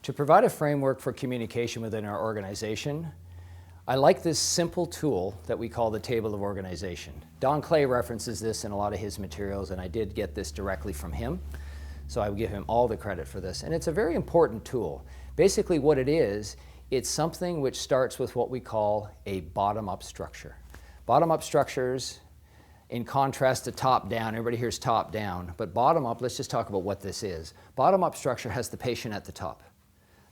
To provide a framework for communication within our organization, I like this simple tool that we call the table of organization. Don Clay references this in a lot of his materials, and I did get this directly from him, so I would give him all the credit for this. And it's a very important tool. Basically what it is, it's something which starts with what we call a bottom-up structure. Bottom-up structures, in contrast to top-down, everybody hears top-down, but bottom-up, let's just talk about what this is. Bottom-up structure has the patient at the top.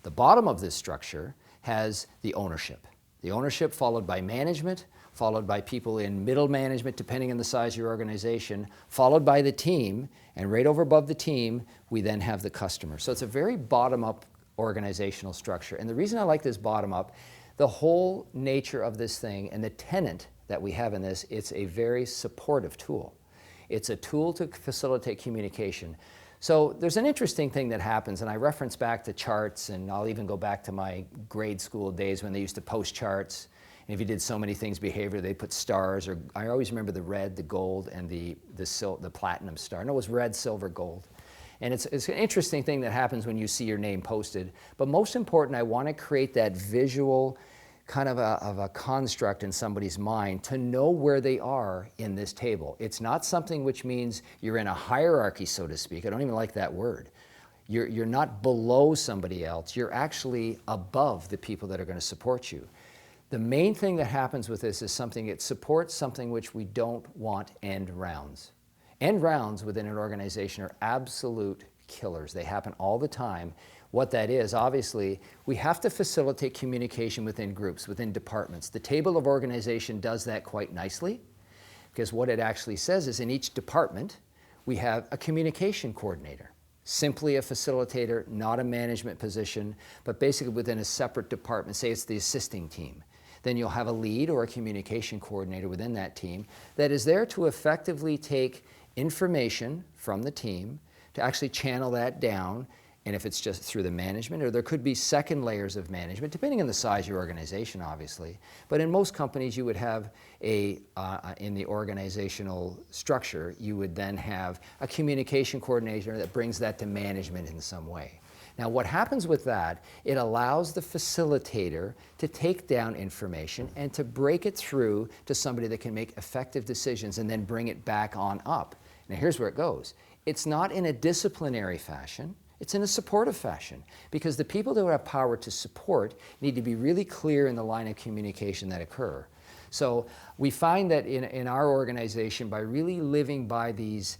The bottom of this structure has the ownership. The ownership followed by management, followed by people in middle management, depending on the size of your organization, followed by the team, and right over above the team, we then have the customer. So it's a very bottom-up organizational structure. And the reason I like this bottom-up, the whole nature of this thing and the tenet that we have in this, it's a very supportive tool. It's a tool to facilitate communication. So there's an interesting thing that happens, and I reference back to charts, and I'll even go back to my grade school days when they used to post charts. And if you did so many things behavior, they put stars, or I always remember the red, the gold, and the platinum star. No, it was red, silver, gold. And it's an interesting thing that happens when you see your name posted. But most important, I want to create that visual kind of a construct in somebody's mind to know where they are in this table. It's not something which means you're in a hierarchy, so to speak. I don't even like that word. You're not below somebody else. You're actually above the people that are going to support you. The main thing that happens with this is something, it supports something which we don't want: end rounds. End rounds within an organization are absolute killers. They happen all the time. What that is, obviously, we have to facilitate communication within groups, within departments. The table of organization does that quite nicely, because what it actually says is in each department, we have a communication coordinator. Simply a facilitator, not a management position, but basically within a separate department. Say it's the assisting team. Then you'll have a lead or a communication coordinator within that team that is there to effectively take information from the team to actually channel that down. And if it's just through the management, or there could be second layers of management, depending on the size of your organization, obviously. But in most companies, you would have in the organizational structure, you would then have a communication coordinator that brings that to management in some way. Now, what happens with that, it allows the facilitator to take down information and to break it through to somebody that can make effective decisions and then bring it back on up. Now, here's where it goes. It's not in a disciplinary fashion. It's in a supportive fashion, because the people that have power to support need to be really clear in the line of communication that occur. So we find that in our organization, by really living by these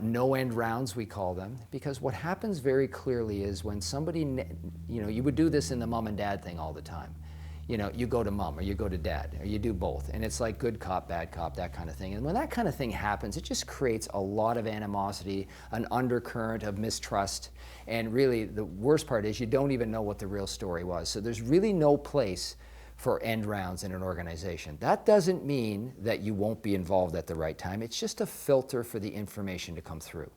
no-end rounds, we call them, because what happens very clearly is when somebody, you would do this in the mom and dad thing all the time. You go to mom or you go to dad, or you do both. And it's like good cop, bad cop, that kind of thing. And when that kind of thing happens, it just creates a lot of animosity, an undercurrent of mistrust. And really, the worst part is you don't even know what the real story was. So there's really no place for end rounds in an organization. That doesn't mean that you won't be involved at the right time. It's just a filter for the information to come through.